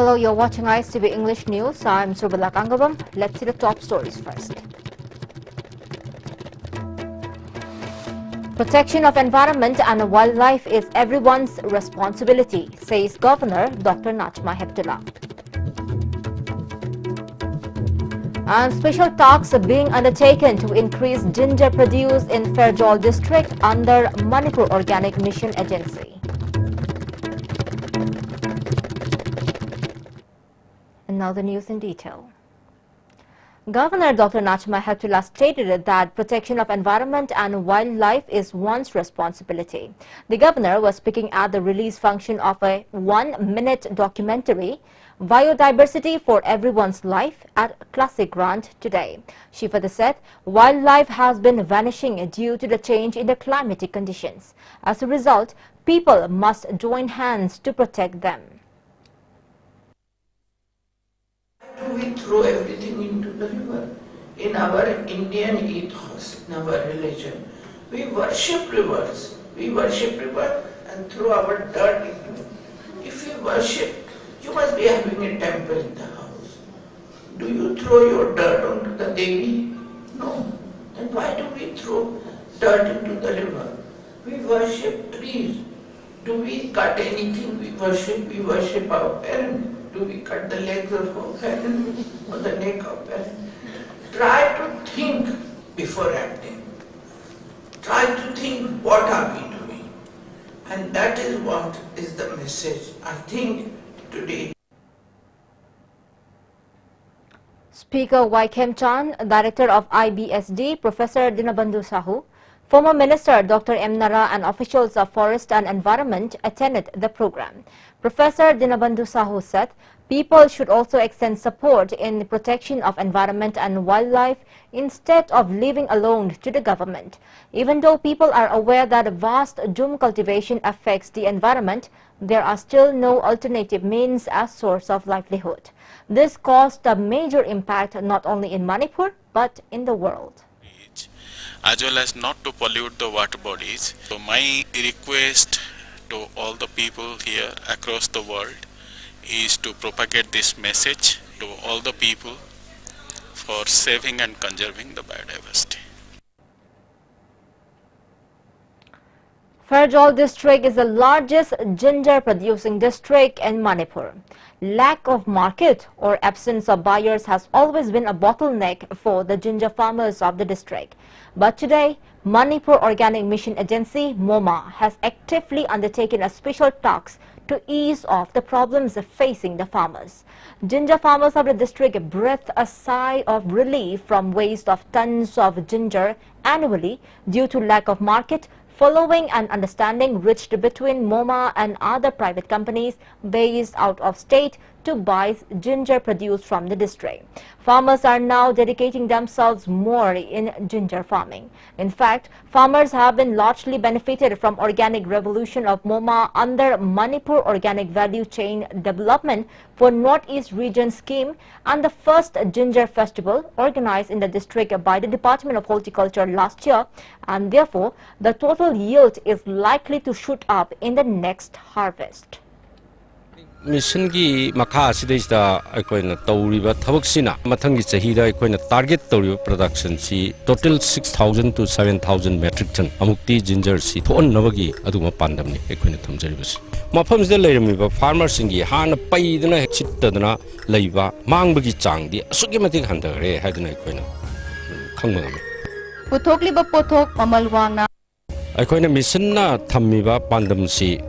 Hello, you're watching ISTV English News. I'm Surbala Kangabam. Let's see the top stories first. Protection of environment and wildlife is everyone's responsibility, says Governor Dr. Najma Heptulla. And special talks are being undertaken to increase ginger produce in Fairjol district under Manipur Organic Mission Agency. And now the news in detail. Governor Dr. Najma Heptulla stated that protection of environment and wildlife is one's responsibility. The governor was speaking at the release function of a 1-minute documentary, Biodiversity for Everyone's Life, at Classic Grant today. She further said wildlife has been vanishing due to the change in the climatic conditions. As a result, people must join hands to protect them. We throw everything into the river. In our Indian ethos, in our religion, we worship rivers. We worship river and throw our dirt into it. If you worship, you must be having a temple in the house. Do you throw your dirt onto the Devi? No. Then why do we throw dirt into the river? We worship trees. Do we cut anything we worship? We worship our parents. Do we cut the legs of our parents or the neck of parents? Try to think before acting. Try to think what are we doing. And that is what is the message, I think, today. Speaker Y. Khemchan, Director of IBSD, Professor Dinabandhu Sahu, former Minister Dr. M. Nara and officials of Forest and Environment attended the program. Professor Dinabandhu Sahu said people should also extend support in the protection of environment and wildlife instead of leaving alone to the government. Even though people are aware that vast jhum cultivation affects the environment, there are still no alternative means as source of livelihood. This caused a major impact not only in Manipur but in the world. As well as not to pollute the water bodies. So my request to all the people here across the world is to propagate this message to all the people for saving and conserving the biodiversity. Fairjol district is the largest ginger producing district in Manipur. Lack of market or absence of buyers has always been a bottleneck for the ginger farmers of the district. But today, Manipur Organic Mission Agency, MOMA, has actively undertaken a special talks to ease off the problems facing the farmers. Ginger farmers of the district breathed a sigh of relief from waste of tons of ginger annually due to lack of market, following an understanding reached between MOMA and other private companies based out of state to buy ginger produced from the district. Farmers are now dedicating themselves more in ginger farming. In fact, farmers have been largely benefited from organic revolution of MOMA under Manipur Organic Value Chain Development for Northeast Region scheme and the first ginger festival organized in the district by the Department of Horticulture last year, and therefore the total yield is likely to shoot up in the next harvest. Mission ki makha sidista akoina tawriba thabaksina mathangi chahida akoina target tawriba production si total 6,000 to 7,000 metric ton amukti ginger si thon nabagi aduma pandamni akoina thamjaribasi mafams da leiramiba farmers singi hana paidana chittadana leiba mangbagi changdi asuki matik handagre haiduna akoina khangmangami puthokliba pothok amalwangna akoina mission na thammiba pandam si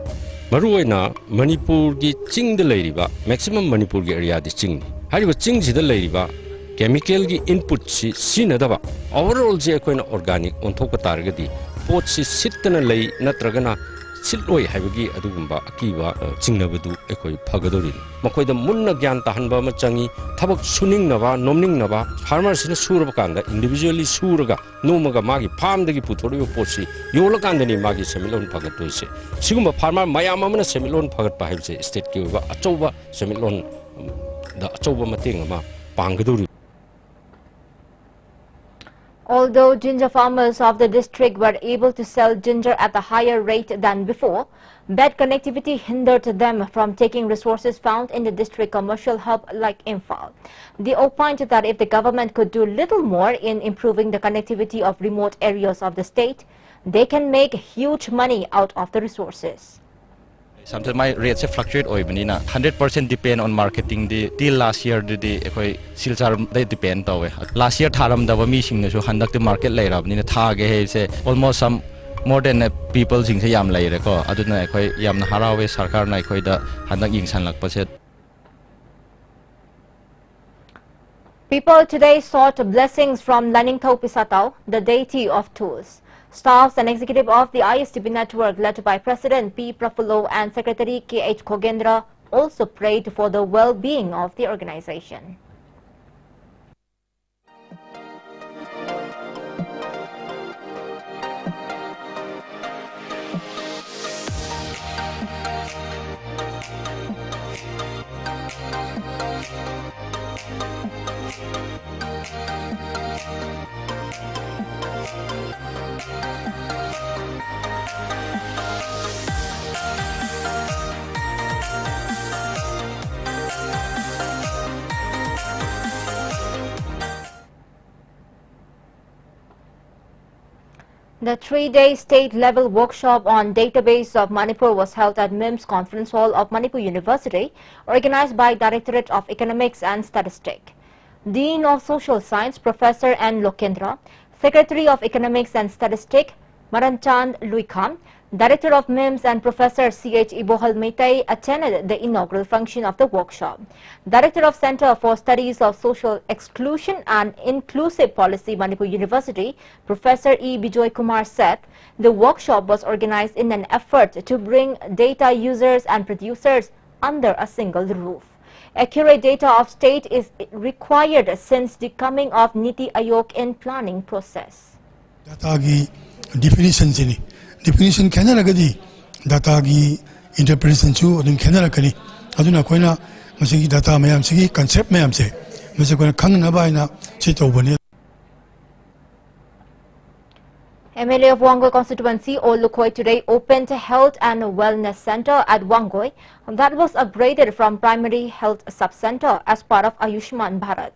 Maruina Manipur ki ching the ladiba, maximum Manipur area the ching. How you ching the ladiba, chemical ki input si sinadaba. Overall, Jacoin organic on Toka targeti, pot si sit and a lay, natragana, silway havagi adumba, akiva, chingnabadu, equi pagadorin. Makoi the Munna Gyanta Hanba Machangi, Tabak Suning Nava, Nomning Nava, farmers in a Surabakanda, individually Suraga, Nomaga Magi, Palm the Putorio Posi, Yolakandani Magi Semilon Pagatose, Siguma Parma, Mayamana Semilon Pagat Pahibse, State Kiva, Achoba, Semilon, the Achoba Matingama, Pangaduri. Although ginger farmers of the district were able to sell ginger at a higher rate than before, bad connectivity hindered them from taking resources found in the district commercial hub like Imphal. They opined that if the government could do little more in improving the connectivity of remote areas of the state, they can make huge money out of the resources. Sometimes my rates fluctuate. 100% depend on marketing. Till last year, they depend. Last year, the market later. Almost some more than people sing say yam later. Aduna yam harawe sarkar na da handak ingsan lakpaset. People today sought blessings from Laningthau Pisatau, the deity of tools. Staffs and executive of the ISTB network led by President P. Prafullo and Secretary K.H. Kogendra also prayed for the well-being of the organization. The three-day state-level workshop on database of Manipur was held at MIMS Conference Hall of Manipur University, organized by Directorate of Economics and Statistics. Dean of Social Science, Professor N. Lokendra, Secretary of Economics and Statistics, Maranchand Luikam, Director of MIMS and Professor C.H. Ibohal Meitai attended the inaugural function of the workshop. Director of Center for Studies of Social Exclusion and Inclusive Policy, Manipur University, Professor E. Bijoy Kumar said the workshop was organized in an effort to bring data users and producers under a single roof. Accurate data of state is required since the coming of Niti Aayog in planning process. Data ki definition Canada gadi data ki interpretation chu adun Canada kani aduna koina masigi data mayam sigi concept mayam se mase koina khang na ba ina che tobani. MLA of Wangoi constituency, Ol Lukhoi, today opened a health and wellness center at Wangoi that was upgraded from primary health sub-center as part of Ayushman Bharat.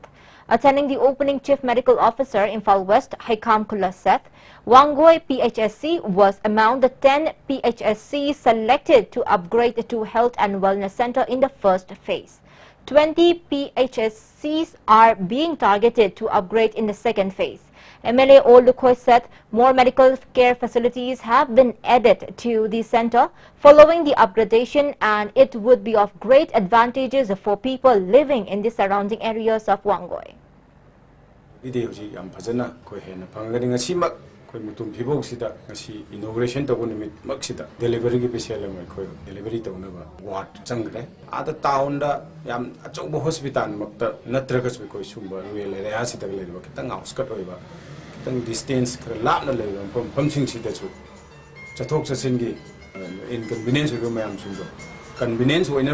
Attending the opening, Chief Medical Officer, Imphal West, Haikam Kula said, Wangoi PHSC was among the 10 PHSCs selected to upgrade to Health and Wellness Center in the first phase. 20 PHSCs are being targeted to upgrade in the second phase. MLA Ol Lukhoi said more medical care facilities have been added to the center following the upgradation, and it would be of great advantages for people living in the surrounding areas of Wangoi. Inauguration delivery delivery other town hospital distance inconvenience convenience local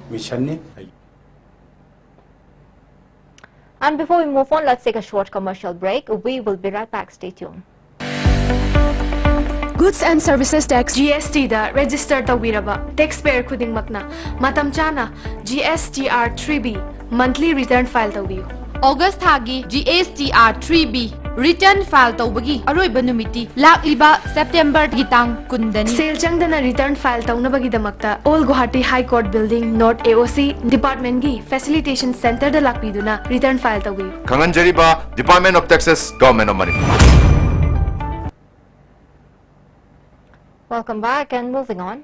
mission. And before we move on, let's take a short commercial break. We will be right back. Stay tuned. Goods and Services Tax GST da register tawiraba taxpayer khudingmakna matam chana GSTR 3B monthly return file tawiyu. August thagi GSTR 3B return file tawbagi aroiba numiti lakliba September gitang kundani. Sale changdana return file tawnabagi damakta All Guwahati High Court Building North AOC Department gi Facilitation Center da lakpiduna return file tawiyu. Kanganjariba Department of Taxes, Government of Manipur. Welcome back and moving on.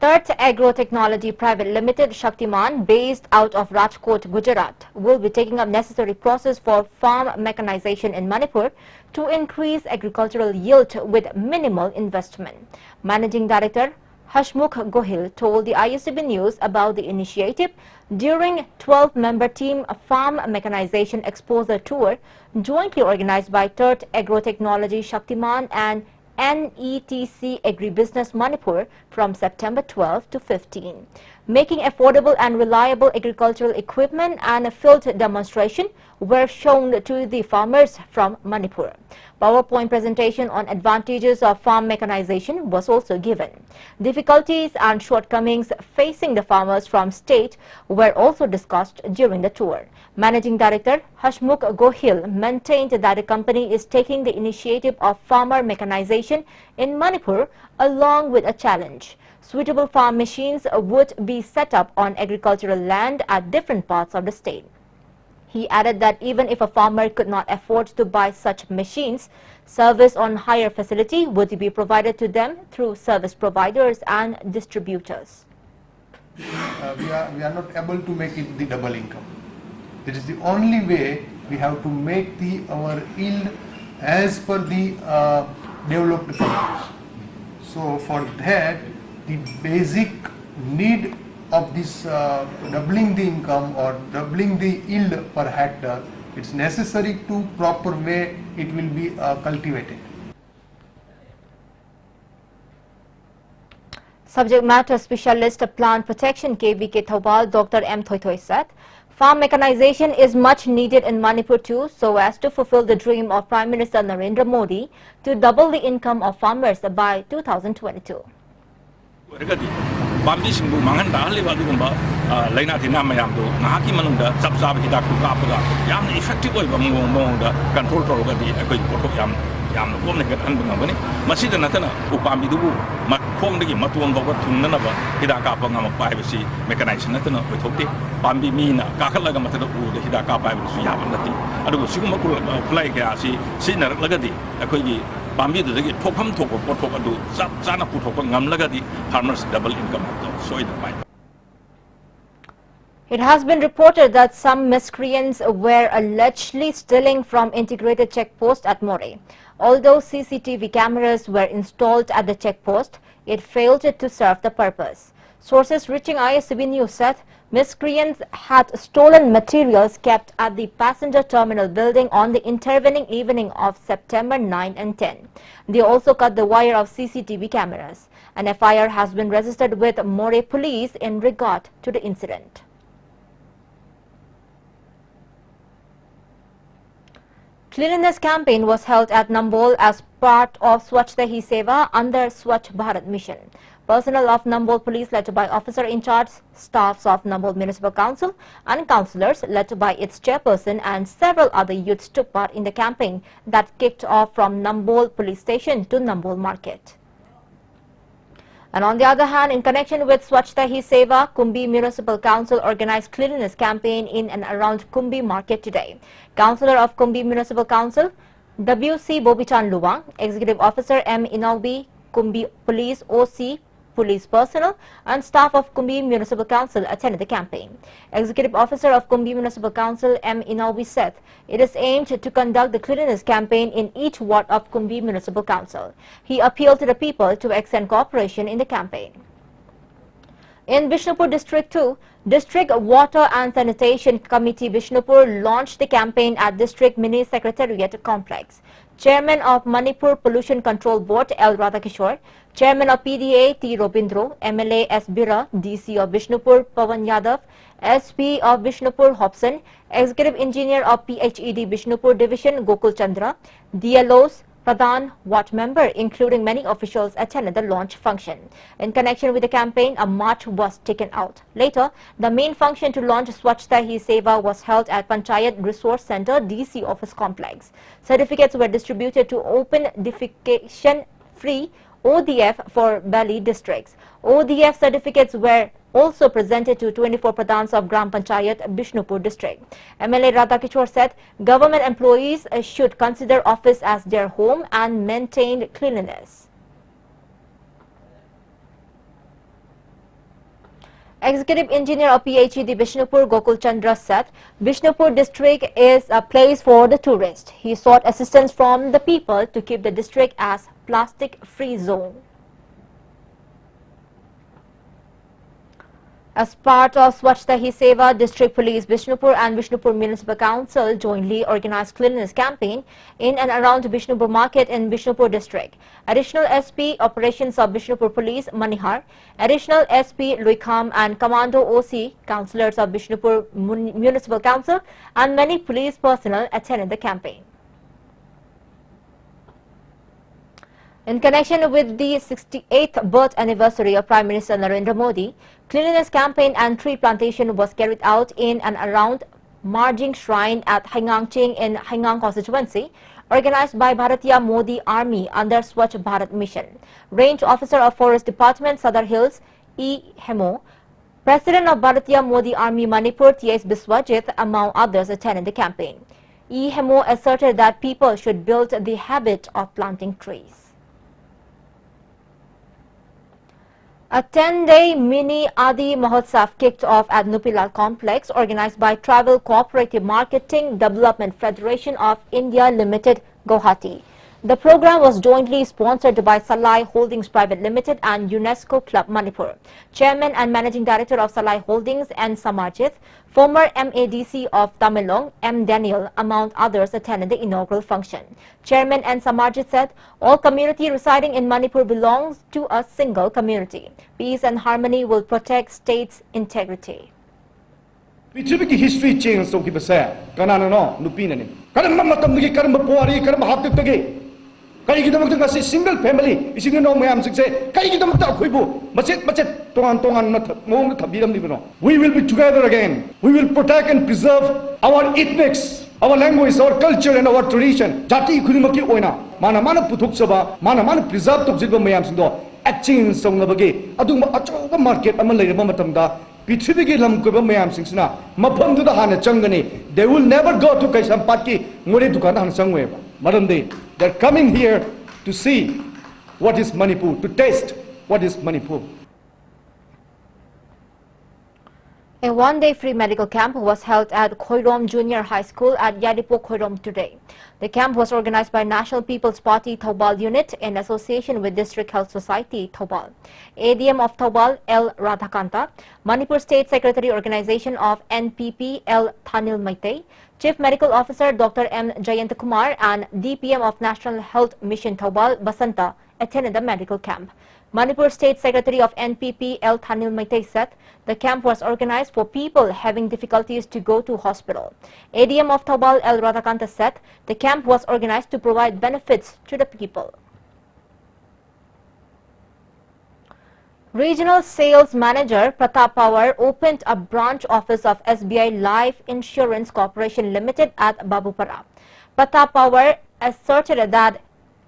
Third Agro Technology Private Limited Shaktiman, based out of Rajkot, Gujarat, will be taking up necessary process for farm mechanization in Manipur to increase agricultural yield with minimal investment. Managing Director Hashmukh Gohil told the ISTB News about the initiative during 12-member team Farm Mechanization Exposure Tour jointly organized by Third Agro Technology Shaktiman and NETC Agribusiness Manipur from September 12 to 15. Making affordable and reliable agricultural equipment and a field demonstration were shown to the farmers from Manipur. PowerPoint presentation on advantages of farm mechanization was also given. Difficulties and shortcomings facing the farmers from state were also discussed during the tour. Managing Director Hashmukh Gohil maintained that the company is taking the initiative of farmer mechanization in Manipur along with a challenge. Suitable farm machines would be set up on agricultural land at different parts of the state. He added that even if a farmer could not afford to buy such machines, service on hire facility would be provided to them through service providers and distributors. We are not able to make it the double income. That is the only way we have to make our yield as per the developed countries. So for that, the basic need of this doubling the income or doubling the yield per hectare, it's necessary to proper way it will be cultivated. Subject matter specialist plant protection KVK Thobal Dr. M. Thoy said, farm mechanization is much needed in Manipur too, so as to fulfill the dream of Prime Minister Narendra Modi to double the income of farmers by 2022. ꯄꯥꯝꯕꯤꯁꯤꯡꯕꯨ ꯃꯥꯡꯍꯟ ꯇꯥꯍꯜꯂꯤꯕ ꯑꯗꯨꯒꯨꯝꯕ ꯂꯩꯅꯥ ꯇꯤꯟꯅꯥ ꯃꯌꯥꯝꯗꯨ ꯉꯥꯏꯍꯥꯛꯀꯤ ꯃꯅꯨꯡꯗ ꯆꯞ ꯆꯥꯕ ꯍꯤꯗꯥꯛꯇꯨ ꯀꯥꯞꯄꯒ ꯌꯥꯝꯅ ꯏꯐꯦꯛꯇꯤꯚ ꯑꯣꯏꯕ ꯃꯑꯣꯡꯗ ꯀꯟꯇ꯭ꯔꯣꯜ ꯇꯧꯔꯒꯗꯤ ꯑꯩꯈꯣꯏꯒꯤ ꯄꯣꯠꯊꯣꯛ ꯌꯥꯝꯅ ꯀꯣꯝꯅ ꯍꯦꯟꯒꯠꯍꯟꯕ ꯉꯝꯒꯅꯤ ꯃꯁꯤꯗ ꯅꯠꯇꯅ ꯎꯄꯥꯝꯕꯤꯗꯨꯕꯨ ꯃꯈꯣꯡꯗꯒꯤ ꯃꯇꯣꯟ ꯐꯥꯎꯕ ꯊꯨꯡꯅꯅꯕ ꯍꯤꯗꯥꯛ ꯀꯥꯞꯄ ꯉꯝꯃꯛꯄ ꯍꯥꯏꯕꯁꯤ ꯃꯦꯀꯥꯅꯥꯏꯖꯦꯁꯟ ꯅꯠꯇꯅ ꯑꯣꯏꯊꯣꯛꯇꯦ ꯄꯥꯝꯕꯤ ꯃꯤꯅ ꯀꯥꯈꯠꯂꯒ ꯃꯊꯛꯇ ꯎꯕꯗ ꯍꯤꯗꯥꯛ ꯀꯥꯞꯄ ꯍꯥꯏꯕꯗꯨꯁꯨ ꯌꯥꯕ ꯅꯠꯇꯦ ꯑꯗꯨꯕꯨ ꯁꯤꯒꯨꯝꯕ ꯈꯨꯠꯂꯥꯏ ꯀꯌꯥ ꯑꯁꯤ ꯁꯤꯖꯤꯟꯅꯔꯛꯂꯒꯗꯤ ꯑꯩꯈꯣꯏꯒꯤ ꯄꯥꯝꯕꯤꯗꯨꯗꯒꯤ ꯊꯣꯛꯐꯝ ꯊꯣꯛꯄ ꯄꯣꯠꯊꯣꯛ ꯑꯗꯨ ꯆꯞ ꯆꯥꯅ ꯄꯨꯊꯣꯛꯄ ꯉꯝꯂꯒꯗꯤ ꯐꯥꯔꯃꯔꯁ ꯗꯕꯜ ꯏꯟꯀꯝ ꯍꯥꯏꯕꯗꯣ ꯁꯣꯏꯗꯅ ꯃꯥꯏ. It has been reported that some miscreants were allegedly stealing from integrated checkpost at More. Although CCTV cameras were installed at the checkpost, it failed to serve the purpose. Sources reaching ISCB News said miscreants had stolen materials kept at the passenger terminal building on the intervening evening of September 9 and 10. They also cut the wire of CCTV cameras. An FIR has been registered with More police in regard to the incident. Cleanliness campaign was held at Nambol as part of Swachhta Hi Seva under Swachh Bharat mission. Personnel of Nambol Police led by Officer in Charge, staffs of Nambol Municipal Council and councillors led by its chairperson and several other youths took part in the campaign that kicked off from Nambol Police Station to Nambol Market. And on the other hand, in connection with Swachhta Hi Seva, Kumbi Municipal Council organized cleanliness campaign in and around Kumbi Market today. Councillor of Kumbi Municipal Council, WC Bobichan Luwang, Executive Officer M. Inalbi, Kumbi Police OC, police personnel and staff of Kumbi Municipal Council attended the campaign. Executive Officer of Kumbi Municipal Council M. Inalbi said it is aimed to conduct the cleanliness campaign in each ward of Kumbi Municipal Council. He appealed to the people to extend cooperation in the campaign. In Bishnupur District 2, District Water and Sanitation Committee Bishnupur launched the campaign at District Mini Secretariat Complex. Chairman of Manipur Pollution Control Board L. Radhakishore, Chairman of PDA T. Robindro, MLA S. Bira, DC of Bishnupur Pawan Yadav, SP of Bishnupur Hobson, Executive Engineer of PHED Bishnupur Division Gokul Chandra, DLOs, Pradhan, Ward member, including many officials, attended the launch function. In connection with the campaign, a march was taken out. Later, the main function to launch Swachhta Hi Seva was held at Panchayat Resource Center DC Office Complex. Certificates were distributed to open defecation-free ODF for Bali districts. ODF certificates were also presented to 24 Pradhans of Gram Panchayat Bishnupur district. MLA Radhakishore said government employees should consider office as their home and maintain cleanliness. Executive Engineer of PHED Bishnupur Gokul Chandra said Bishnupur district is a place for the tourist. He sought assistance from the people to keep the district as plastic-free zone. As part of Swachhta Hi Seva, District Police Bishnupur and Bishnupur Municipal Council jointly organized cleanliness campaign in and around Bishnupur Market in Bishnupur District. Additional SP Operations of Bishnupur Police Manihar, Additional SP Luikham and Commando OC, councillors of Bishnupur Municipal Council and many police personnel attended the campaign. In connection with the 68th birth anniversary of Prime Minister Narendra Modi, cleanliness campaign and tree plantation was carried out in and around Marjing Shrine at Haingangching in Haingang constituency, organized by Bharatiya Modi Army under Swachh Bharat Mission. Range Officer of Forest Department, Sadar Hills, E. Hemo, President of Bharatiya Modi Army Manipur, T.S. Biswajit, among others, attended the campaign. E. Hemo asserted that people should build the habit of planting trees. A 10-day mini Adi Mahotsav kicked off at Nupilal Complex, organized by Travel Cooperative Marketing Development Federation of India Limited, Guwahati. The program was jointly sponsored by Salai Holdings Private Limited and UNESCO Club Manipur. Chairman and Managing Director of Salai Holdings, N. Samarjit, former MADC of Tamilong, M. Daniel, among others, attended the inaugural function. Chairman N. Samarjit said, all community residing in Manipur belongs to a single community. Peace and harmony will protect state's integrity. Pithribi history change so kibasa kanana no nupina ni karamba matam gi karamba puari karamba haptik tagi kai gi damak ngasi single family ising no mayam sikse kai gi damak ta khoibu machet tongan na mong thabiram ni no. We will be together again. We will protect and preserve our ethnics, our language, our culture and our tradition. Jati khudimaki oina mana puthuk saba mana preserve tokjiba mayam sindo action song nabagi aduma achoba market ama leiraba matamda Pithribi lam koiba mayam singsina mafam du da hana changani. They will never go to Kaisampat ki ngore dukan han sangwe maramde. They're coming here to see what is Manipur, to taste what is Manipur. A one-day free medical camp was held at Khoirom Junior High School at Yadipo, Khoirom today. The camp was organized by National People's Party Thoubal Unit in association with District Health Society Thoubal. ADM of Thoubal, L. Radhakanta, Manipur State Secretary Organization of NPP, L. Thanil Maitei, Chief Medical Officer Dr. M. Jayant Kumar and DPM of National Health Mission Thoubal, Basanta, attended the medical camp. Manipur State Secretary of NPP, L. Thanil Maitei, said the camp was organized for people having difficulties to go to hospital. ADM of Thoubal, L. Radhakanta, said the camp was organized to provide benefits to the people. Regional Sales Manager Pratap Pawar opened a branch office of SBI Life Insurance Corporation Limited at Babupara. Pratap Pawar asserted that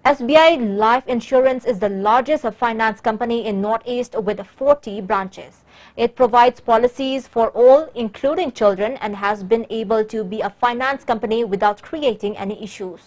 SBI Life Insurance is the largest finance company in Northeast with 40 branches. It provides policies for all, including children, and has been able to be a finance company without creating any issues.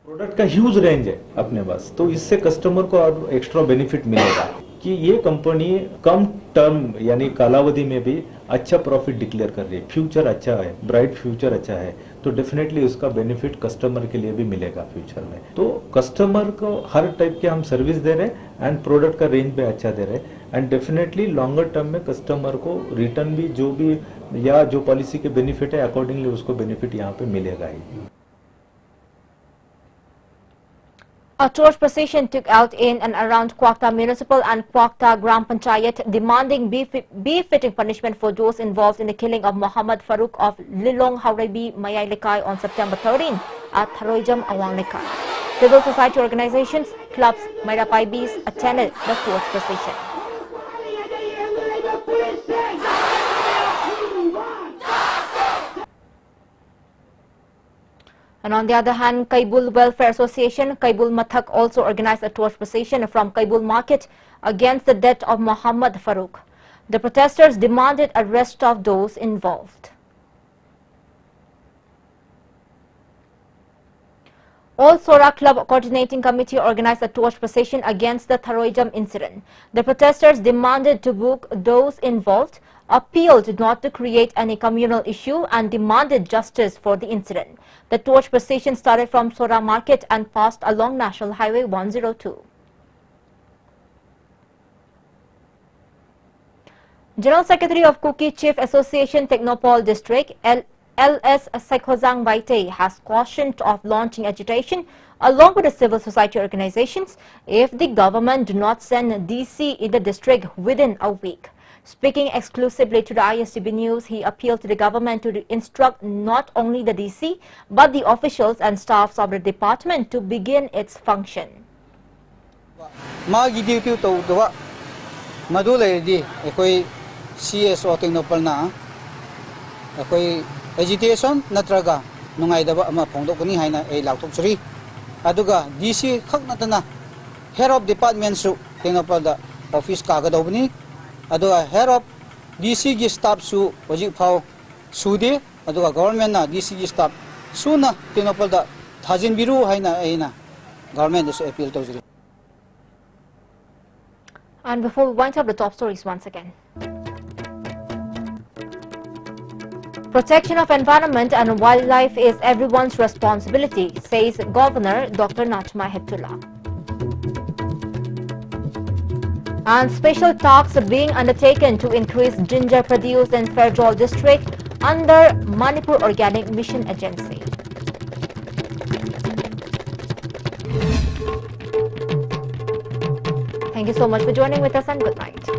Product का huge range है अपने पास, तो इससे customer को और extra benefit मिलेगा कि ये कंपनी कम टर्म यानी कालावधि में भी अच्छा प्रॉफिट डिक्लेयर कर रही है, फ्यूचर अच्छा है, ब्राइट फ्यूचर अच्छा है, तो डेफिनेटली उसका बेनिफिट कस्टमर के लिए भी मिलेगा फ्यूचर में. तो कस्टमर को हर टाइप के हम सर्विस दे रहे हैं एंड प्रोडक्ट का रेंज भी अच्छा दे रहे हैं एंड डेफिनेटली लॉन्गर टर्म में कस्टमर को रिटर्न भी जो भी या जो पॉलिसी के बेनिफिट है अकॉर्डिंगली उसको बेनिफिट यहाँ पे मिलेगा ही. A torch procession took out in and around Kwakta Municipal and Kwakta Gram Panchayat, demanding befitting punishment for those involved in the killing of Muhammad Farooq of Lilong Haurabi Mayai Lekai on September 13 at Tharoijam Awang Lekai. Civil society organizations, clubs, Mairapaibis attended the torch procession. And on the other hand, Kaibul Welfare Association, Kaibul Mathak, also organized a torch procession from Kaibul Market against the death of Muhammad Farooq. The protesters demanded arrest of those involved. All Sora Club Coordinating Committee organized a torch procession against the Tharoijam incident. The protesters demanded to book those involved, appealed not to create any communal issue and demanded justice for the incident. The torch procession started from Sora Market and passed along National Highway 102. General Secretary of Kuki Chief Association Technopole District, LS Sekhozang Baite, has cautioned of launching agitation along with the civil society organizations if the government do not send DC in the district within a week. Speaking exclusively to the ISTB News, he appealed to the government to instruct not only the DC but the officials and staffs of the department to begin its function. Magi duty to do madule di ekoi CSO Technopole na ekoi agitation natraga nungai daba ama phongdok kani haina ei lautok churi aduga DC khak natana head of department su Technopole da office ka ga dobni aduga head of DC gi staff su hojik phau sude aduga government na DC gi staff suna Technopole da thajin biru haina eina government su appeal to juri. And before we wind up the top stories once again. Protection of environment and wildlife is everyone's responsibility, says Governor Dr. Najma Heptullah. And special talks are being undertaken to increase ginger produce in Fairjol district under Manipur Organic Mission Agency. Thank you so much for joining with us and good night.